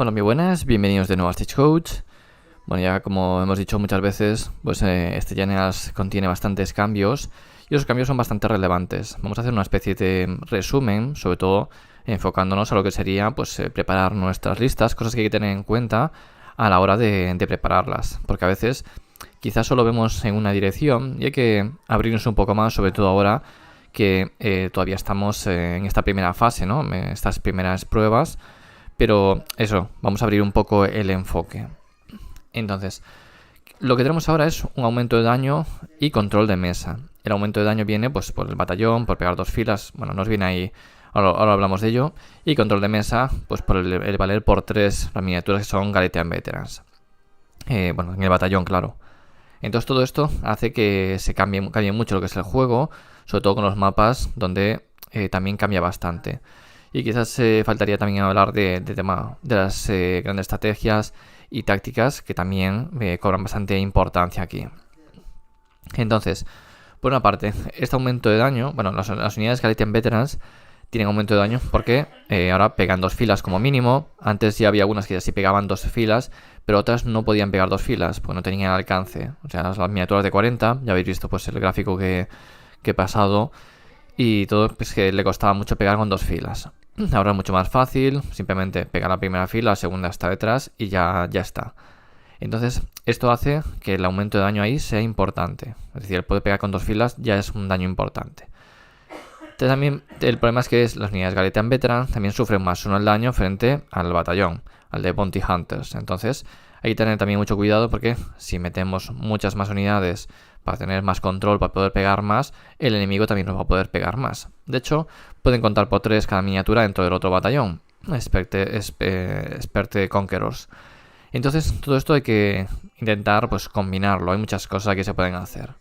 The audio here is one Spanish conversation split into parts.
Bueno, muy buenas, bienvenidos de nuevo a Stitch Coach. Bueno, ya como hemos dicho muchas veces, pues este Generals contiene bastantes cambios y esos cambios son bastante relevantes. Vamos a hacer una especie de resumen, sobre todo enfocándonos a lo que sería pues preparar nuestras listas, cosas que hay que tener en cuenta a la hora de prepararlas, porque a veces quizás solo vemos en una dirección y hay que abrirnos un poco más, sobre todo ahora que todavía estamos en esta primera fase, ¿no? Estas primeras pruebas. Pero eso, vamos a abrir un poco el enfoque. Entonces, lo que tenemos ahora es un aumento de daño y control de mesa. El aumento de daño viene pues por el batallón, por pegar 2 filas. Bueno, nos viene ahí, ahora hablamos de ello. Y control de mesa, pues por el valer por 3 las miniaturas que son Galetian Veterans. Bueno, en el batallón, claro. Entonces todo esto hace que se cambie mucho lo que es el juego, sobre todo con los mapas donde también cambia bastante. Y quizás faltaría también hablar de las grandes estrategias y tácticas que también cobran bastante importancia aquí. Entonces, por una parte, este aumento de daño, bueno, las unidades Galetian Veterans tienen aumento de daño porque ahora pegan 2 filas como mínimo. Antes ya había algunas que ya sí pegaban 2 filas, pero otras no podían pegar 2 filas porque no tenían alcance. O sea, las miniaturas de 40, ya habéis visto pues el gráfico que he pasado, y todo pues que le costaba mucho pegar con 2 filas. Ahora es mucho más fácil, simplemente pegar la primera fila, la segunda está detrás y ya está. Entonces, esto hace que el aumento de daño ahí sea importante. Es decir, el poder pegar con 2 filas ya es un daño importante. Entonces, también el problema es que las unidades Galetian Veteran también sufren más uno el daño frente al batallón, al de Bounty Hunters. Entonces, hay que tener también mucho cuidado porque si metemos muchas más unidades para tener más control, para poder pegar más, el enemigo también nos va a poder pegar más. De hecho, pueden contar por 3 cada miniatura dentro del otro batallón, Experte Conquerors. Entonces, todo esto hay que intentar pues combinarlo. Hay muchas cosas que se pueden hacer.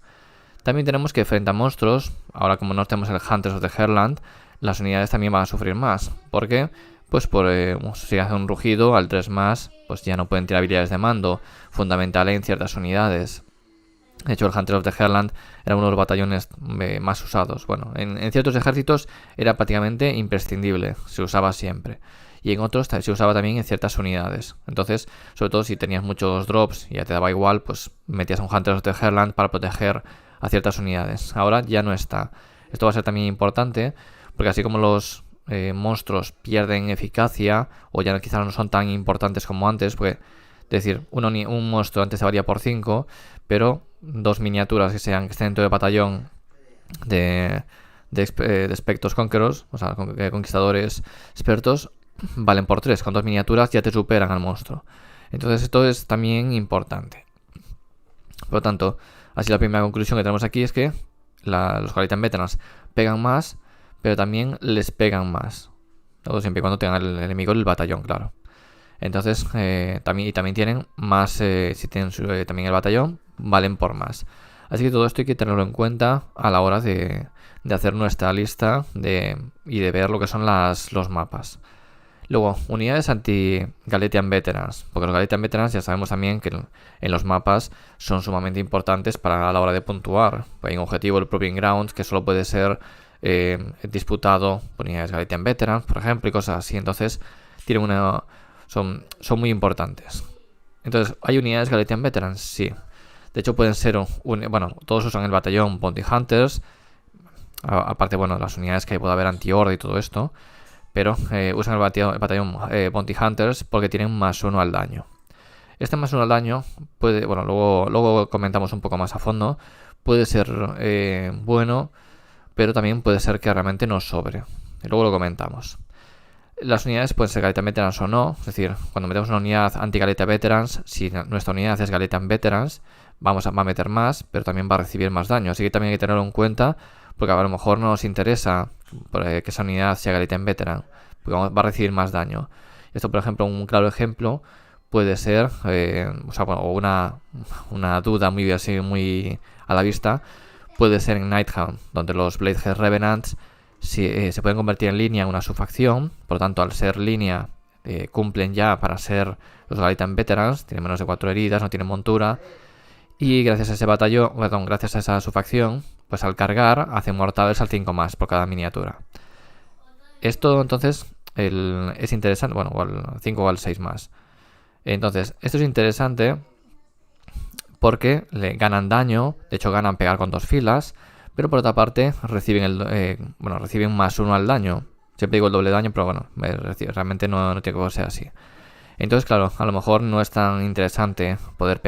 También tenemos que frente a monstruos, ahora como no tenemos el Hunters of the Heartland, las unidades también van a sufrir más. ¿Por qué? Pues por si hace un rugido al 3+, pues ya no pueden tirar habilidades de mando, fundamental en ciertas unidades. De hecho, el Hunter of the Heartland era uno de los batallones más usados. Bueno, en ciertos ejércitos era prácticamente imprescindible, se usaba siempre. Y en otros se usaba también en ciertas unidades. Entonces, sobre todo si tenías muchos drops y ya te daba igual, pues metías a un Hunter of the Heartland para proteger a ciertas unidades. Ahora ya no está. Esto va a ser también importante, porque así como los monstruos pierden eficacia, o ya quizás no son tan importantes como antes, porque es decir, un monstruo antes se valía por 5, pero 2 miniaturas que estén dentro del batallón de Expectos Conquerors, o sea, conquistadores expertos, valen por 3. Con 2 miniaturas ya te superan al monstruo. Entonces esto es también importante. Por lo tanto, así la primera conclusión que tenemos aquí es que los Galetian Veterans pegan más, pero también les pegan más. Todo siempre y cuando tengan el enemigo en el batallón, claro. Entonces, también tienen más, si tienen también el batallón, valen por más. Así que todo esto hay que tenerlo en cuenta a la hora de hacer nuestra lista y de ver lo que son los mapas. Luego, unidades anti-Galetian Veterans, porque los Galetian Veterans ya sabemos también que en los mapas son sumamente importantes para la hora de puntuar. Hay un objetivo, el Proving Grounds, que solo puede ser disputado por unidades Galetian Veterans, por ejemplo, y cosas así. Entonces, son muy importantes. Entonces, ¿hay unidades Galetian Veterans? Sí. De hecho, pueden ser, todos usan el batallón Bounty Hunters. Aparte, las unidades que puede haber anti-horde y todo esto. Pero usan el batallón Bounty Hunters porque tienen +1 al daño. Este +1 al daño puede, luego comentamos un poco más a fondo. Puede ser bueno, pero también puede ser que realmente nos sobre. Y luego lo comentamos. Las unidades pueden ser Galetian Veterans o no. Es decir, cuando metemos una unidad anti-Galetian Veterans, si nuestra unidad es Galetian Veterans, va a meter más, pero también va a recibir más daño. Así que también hay que tenerlo en cuenta, porque a lo mejor no nos interesa que esa unidad sea Galetian Veteran, porque va a recibir más daño. Esto, por ejemplo, un claro ejemplo puede ser, una duda muy a la vista, puede ser en Nighthound, donde los Bladehead Revenants se pueden convertir en línea en una subfacción. Por lo tanto, al ser línea, cumplen ya para ser los Galetian Veterans, tienen menos de 4 heridas, no tienen montura, y gracias a ese gracias a esa subfacción, pues al cargar hacen mortales al 5+ por cada miniatura. Esto entonces es interesante, bueno, o al 5 o al 6 más. Entonces, esto es interesante porque le ganan daño, de hecho ganan pegar con 2 filas, pero por otra parte reciben reciben más 1 al daño. Siempre digo el doble daño, pero bueno, realmente no tiene que ser así. Entonces, claro, a lo mejor no es tan interesante poder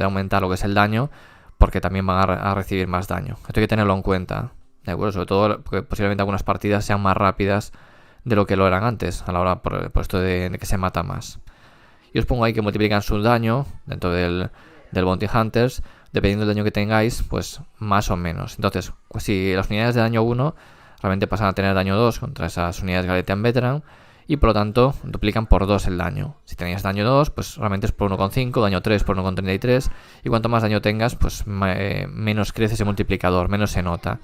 aumentar lo que es el daño, porque también van a recibir más daño. Esto hay que tenerlo en cuenta, ¿de acuerdo? Sobre todo porque posiblemente algunas partidas sean más rápidas de lo que lo eran antes, a la hora por esto de que se mata más. Y os pongo ahí que multiplican su daño dentro del Bounty Hunters, dependiendo del daño que tengáis, pues más o menos. Entonces, pues si las unidades de daño 1 realmente pasan a tener daño 2 contra esas unidades Galetian Veteran, y por lo tanto duplican por 2 el daño. Si tenéis daño 2, pues realmente es por 1,5, daño 3 por 1,33, y cuanto más daño tengas, pues menos crece ese multiplicador, menos se nota.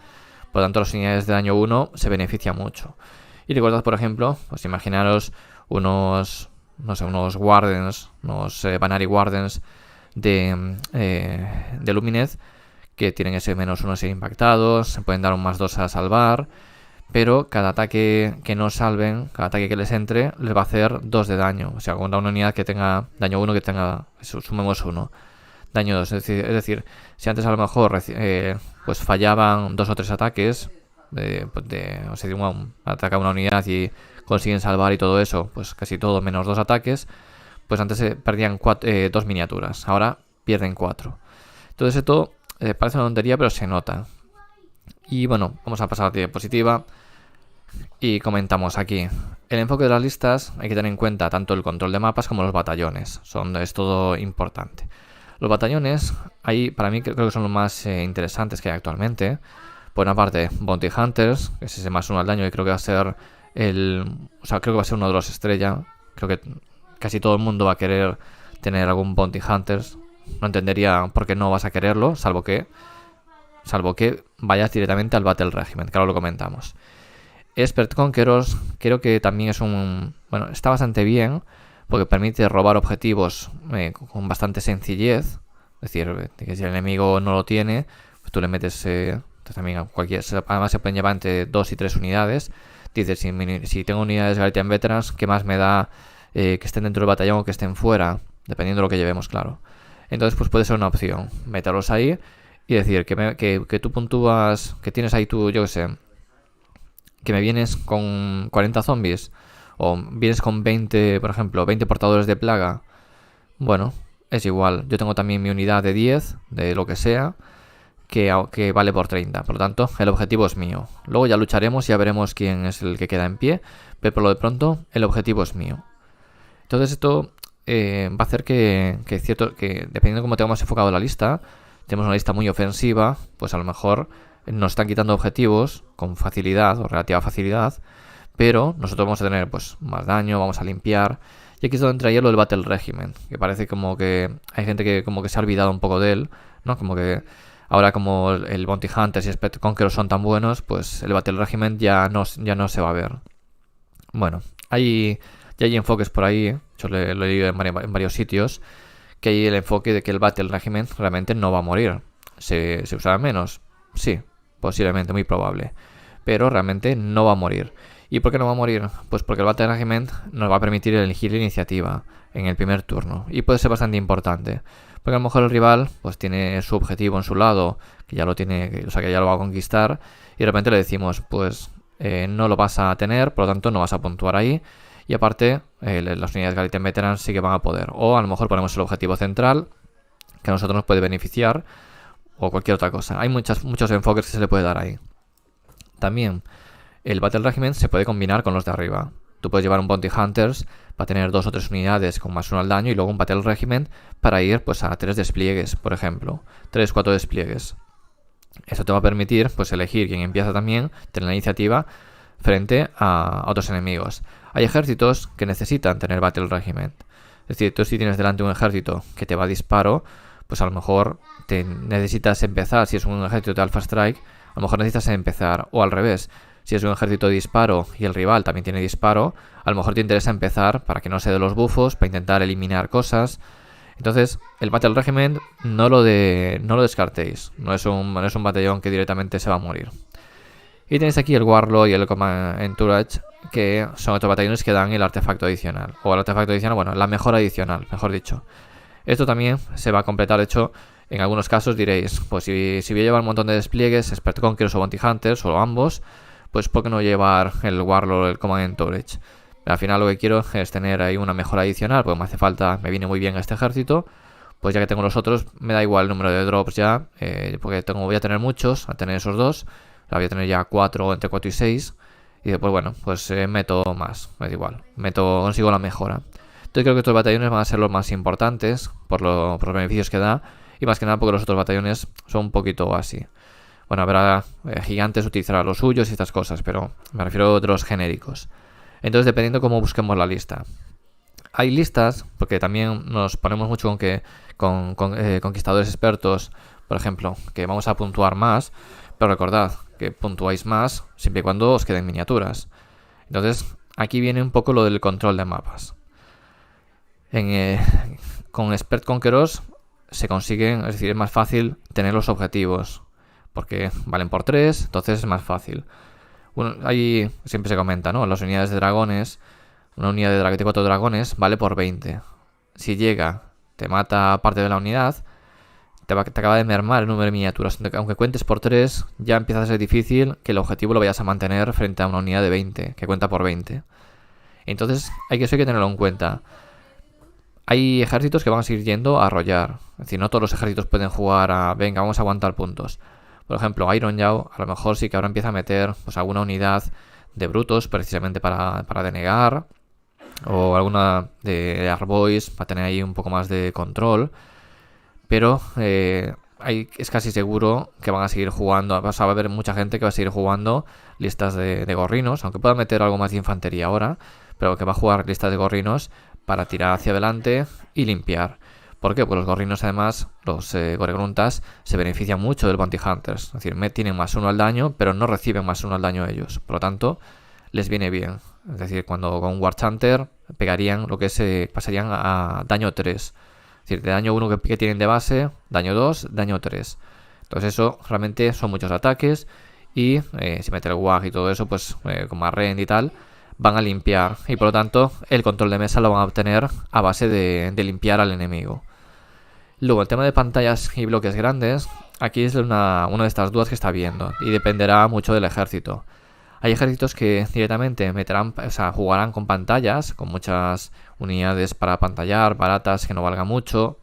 Por lo tanto, las unidades de daño 1 se benefician mucho. Y recordad, por ejemplo, pues imaginaros unos Wardens, unos Banary Wardens de Lumineth, que tienen ese menos 1 ser impactados, se pueden dar un más 2 a salvar, pero cada ataque que no salven, cada ataque que les entre, les va a hacer 2 de daño. O sea, contra una unidad que tenga daño 1, que tenga, sumemos 1. Daño 2, es decir, si antes a lo mejor pues fallaban 2 o 3 ataques, o sea, ataca una unidad y consiguen salvar y todo eso, pues casi todo menos 2 ataques, pues antes perdían 2 miniaturas, ahora pierden 4. Entonces esto parece una tontería, pero se nota. Y bueno, vamos a pasar a la diapositiva y comentamos aquí. El enfoque de las listas hay que tener en cuenta tanto el control de mapas como los batallones. Es todo importante. Los batallones, ahí para mí creo que son los más interesantes que hay actualmente. Por una parte, Bounty Hunters, que es ese más 1 al daño, y creo que va a ser creo que va a ser uno de los estrella. Creo que casi todo el mundo va a querer tener algún Bounty Hunters. No entendería por qué no vas a quererlo, salvo que vayas directamente al Battle Regiment, que ahora lo comentamos. Expert Conquerors creo que también es está bastante bien, porque permite robar objetivos con bastante sencillez. Es decir, que si el enemigo no lo tiene, pues tú le metes también además se pueden llevar entre 2 y 3 unidades. Dices, si tengo unidades Galetian Veterans, ¿qué más me da que estén dentro del batallón o que estén fuera? Dependiendo de lo que llevemos, claro. Entonces, pues puede ser una opción, meterlos ahí y decir que tú puntúas, que tienes ahí tú, yo que sé, que me vienes con 40 zombies o vienes con 20, por ejemplo, 20 portadores de plaga. Bueno, es igual, yo tengo también mi unidad de 10, de lo que sea, que vale por 30, por lo tanto el objetivo es mío. Luego ya lucharemos y ya veremos quién es el que queda en pie, pero por lo de pronto el objetivo es mío. Entonces esto va a hacer que dependiendo de cómo tengamos enfocado la lista, tenemos una lista muy ofensiva, pues a lo mejor nos están quitando objetivos con facilidad o relativa facilidad, pero nosotros vamos a tener pues más daño, vamos a limpiar. Y aquí es donde entraría lo del Battle Regiment, que parece como que hay gente que como que se ha olvidado un poco de él, ¿no? Como que ahora como el Bounty Hunters y Expert Conquerors son tan buenos, pues el Battle Regiment ya no se va a ver. Bueno, ya hay enfoques por ahí, yo lo he leído en varios sitios, que hay el enfoque de que el Battle Regiment realmente no va a morir. ¿Se usará menos? Sí, posiblemente, muy probable. Pero realmente no va a morir. ¿Y por qué no va a morir? Pues porque el Battle Regiment nos va a permitir elegir la iniciativa en el primer turno. Y puede ser bastante importante. Porque a lo mejor el rival pues tiene su objetivo en su lado, que ya lo tiene, o sea que ya lo va a conquistar. Y de repente le decimos, pues no lo vas a tener, por lo tanto no vas a puntuar ahí. Y aparte, las unidades Galetian Veterans sí que van a poder. O a lo mejor ponemos el objetivo central, que a nosotros nos puede beneficiar, o cualquier otra cosa. Hay muchos enfoques que se le puede dar ahí. También, el Battle Regiment se puede combinar con los de arriba. Tú puedes llevar un Bounty Hunters para tener 2 o 3 unidades con más 1 al daño y luego un Battle Regiment para ir pues a 3 despliegues, por ejemplo. 3-4 despliegues. Eso te va a permitir pues elegir quién empieza también, tener la iniciativa frente a otros enemigos. Hay ejércitos que necesitan tener Battle Regiment. Es decir, tú si tienes delante un ejército que te va a disparo, pues a lo mejor te necesitas empezar, si es un ejército de Alpha Strike, a lo mejor necesitas empezar, o al revés, si es un ejército de disparo y el rival también tiene disparo, a lo mejor te interesa empezar para que no se dé los bufos, para intentar eliminar cosas. Entonces, el Battle Regiment no lo descartéis, no es un batallón que directamente se va a morir. Y tenéis aquí el Warlord y el Command Entourage, que son otros batallones que dan el artefacto adicional. O el artefacto adicional, bueno, la mejora adicional, mejor dicho. Esto también se va a completar, de hecho, en algunos casos diréis, pues si voy a llevar un montón de despliegues, Expert Conquerors o Bounty Hunters, o ambos, pues ¿por qué no llevar el Warlord o el Command Entourage? Al final lo que quiero es tener ahí una mejora adicional, porque me hace falta, me viene muy bien este ejército. Pues ya que tengo los otros, me da igual el número de drops ya, porque voy a tener muchos, a tener esos dos, voy a tener ya 4, entre 4 y 6, y después, bueno, pues meto más, me da igual, consigo la mejora. Entonces creo que estos batallones van a ser los más importantes por los beneficios que da, y más que nada porque los otros batallones son un poquito así. Bueno, habrá gigantes utilizarán los suyos y estas cosas, pero me refiero a otros genéricos. Entonces, dependiendo cómo busquemos la lista. Hay listas, porque también nos ponemos mucho con que conquistadores expertos, por ejemplo, que vamos a puntuar más, pero recordad que puntuáis más siempre y cuando os queden miniaturas. Entonces, aquí viene un poco lo del control de mapas. Con Expert Conquerors se consiguen, es decir, es más fácil tener los objetivos, porque valen por 3, entonces es más fácil. Bueno, ahí siempre se comenta, ¿no? Las unidades de dragones, una unidad de 4 dragones vale por 20. Si llega, te mata parte de la unidad, te acaba de mermar el número de miniaturas. Aunque cuentes por 3, ya empieza a ser difícil que el objetivo lo vayas a mantener frente a una unidad de 20, que cuenta por 20. Entonces, eso hay que tenerlo en cuenta. Hay ejércitos que van a seguir yendo a arrollar. Es decir, no todos los ejércitos pueden jugar a, venga, vamos a aguantar puntos. Por ejemplo, Iron Jaw, a lo mejor sí que ahora empieza a meter pues alguna unidad de brutos, precisamente para denegar. O alguna de Arbois, para tener ahí un poco más de control. Pero es casi seguro que van a seguir jugando. Va a haber mucha gente que va a seguir jugando listas de gorrinos, aunque pueda meter algo más de infantería ahora, pero que va a jugar listas de gorrinos para tirar hacia adelante y limpiar. ¿Por qué? Pues los gorrinos, además, los goregruntas, se benefician mucho del Bounty Hunters. Es decir, tienen +1 al daño, pero no reciben +1 al daño ellos. Por lo tanto, les viene bien. Es decir, cuando con War Chanter pegarían lo que pasarían a daño 3. Es decir, de daño 1 que tienen de base, daño 2, daño 3. Entonces eso realmente son muchos ataques. Y si mete el WAG y todo eso, pues con más rend y tal, van a limpiar. Y por lo tanto, el control de mesa lo van a obtener a base de limpiar al enemigo. Luego, el tema de pantallas y bloques grandes, aquí es una de estas dudas que está viendo. Y dependerá mucho del ejército. Hay ejércitos que directamente jugarán con pantallas, con muchas unidades para pantallar, baratas, que no valgan mucho.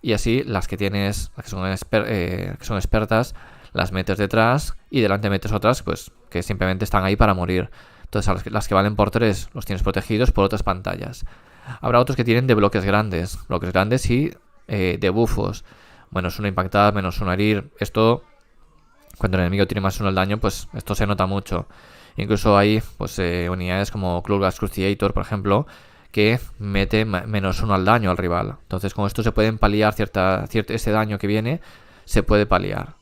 Y así las que tienes, las que son expertas, las metes detrás y delante metes otras pues que simplemente están ahí para morir. Entonces las que valen por 3 los tienes protegidos por otras pantallas. Habrá otros que tienen de bloques grandes y de bufos. -1 impactar, -1 herir. Esto, cuando el enemigo tiene +1 al daño, pues esto se nota mucho. Incluso hay pues unidades como Klurgas Cruciator, por ejemplo, que mete -1 al daño al rival. Entonces con esto se pueden paliar ese daño que viene, se puede paliar.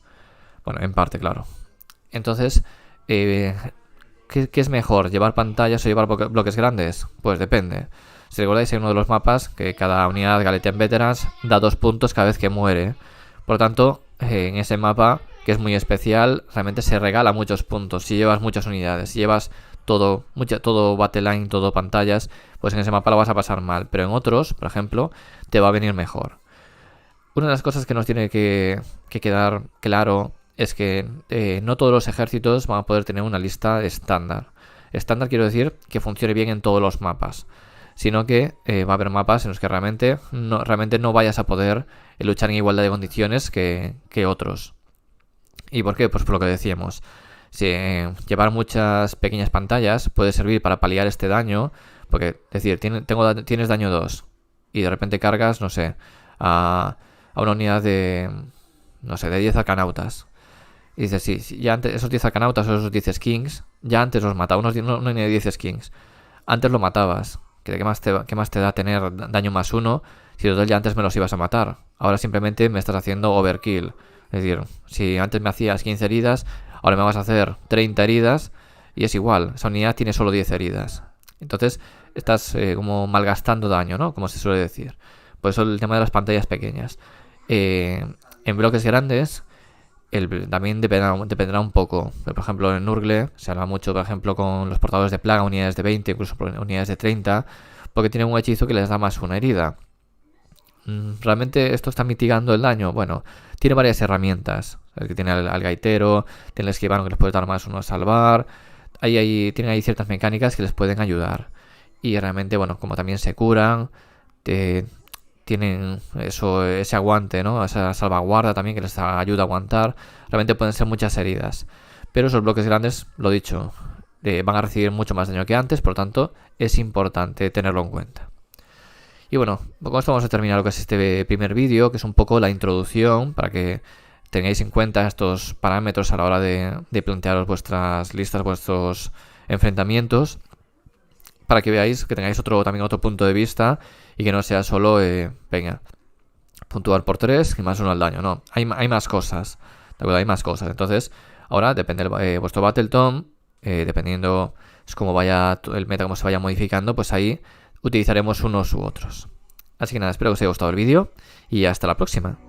Bueno, en parte, claro. Entonces, ¿qué es mejor? ¿Llevar pantallas o llevar bloques grandes? Pues depende. Si recordáis, hay uno de los mapas que cada unidad Galetian Veterans da 2 puntos cada vez que muere. Por lo tanto, en ese mapa, que es muy especial, realmente se regala muchos puntos. Si llevas muchas unidades, si llevas todo battle line, todo pantallas, pues en ese mapa lo vas a pasar mal. Pero en otros, por ejemplo, te va a venir mejor. Una de las cosas que nos tiene que quedar claro es que no todos los ejércitos van a poder tener una lista estándar. Estándar quiero decir que funcione bien en todos los mapas, sino que va a haber mapas en los que realmente no vayas a poder luchar en igualdad de condiciones que otros. ¿Y por qué? Pues por lo que decíamos. Llevar muchas pequeñas pantallas puede servir para paliar este daño, porque es decir, tienes daño 2 y de repente cargas, no sé, a una unidad de 10 arcanautas. Y dices, sí, ya antes esos 10 arcanautas o esos 10 skins, ya antes los mataba, no ni de 10 skins. Antes lo matabas. ¿Qué más te da tener daño +1 si total ya antes me los ibas a matar? Ahora simplemente me estás haciendo overkill. Es decir, si antes me hacías 15 heridas, ahora me vas a hacer 30 heridas y es igual. Esa unidad tiene solo 10 heridas. Entonces estás como malgastando daño, ¿no? Como se suele decir. Por eso el tema de las pantallas pequeñas. En bloques grandes También dependerá un poco. Por ejemplo, en Nurgle se habla mucho, por ejemplo, con los portadores de plaga, unidades de 20, incluso unidades de 30, porque tienen un hechizo que les da más una herida. ¿Realmente esto está mitigando el daño? Bueno, tiene varias herramientas. El que tiene al gaitero, tiene el escribano que les puede dar más uno a salvar. Tienen ahí ciertas mecánicas que les pueden ayudar. Y realmente, bueno, como también se curan, tienen ese aguante, ¿no? Esa salvaguarda también que les ayuda a aguantar. Realmente pueden ser muchas heridas. Pero esos bloques grandes, lo dicho, van a recibir mucho más daño que antes, por lo tanto, es importante tenerlo en cuenta. Y bueno, con esto vamos a terminar lo que es este primer vídeo, que es un poco la introducción para que tengáis en cuenta estos parámetros a la hora de plantearos vuestras listas, vuestros enfrentamientos, para que veáis que tengáis también otro punto de vista y que no sea solo, venga, puntuar por 3 y más 1 al daño. No, hay más cosas, ¿de acuerdo? Hay más cosas. Entonces, ahora depende vuestro Battletome, dependiendo cómo vaya el meta, cómo se vaya modificando, pues ahí utilizaremos unos u otros. Así que nada, espero que os haya gustado el vídeo y hasta la próxima.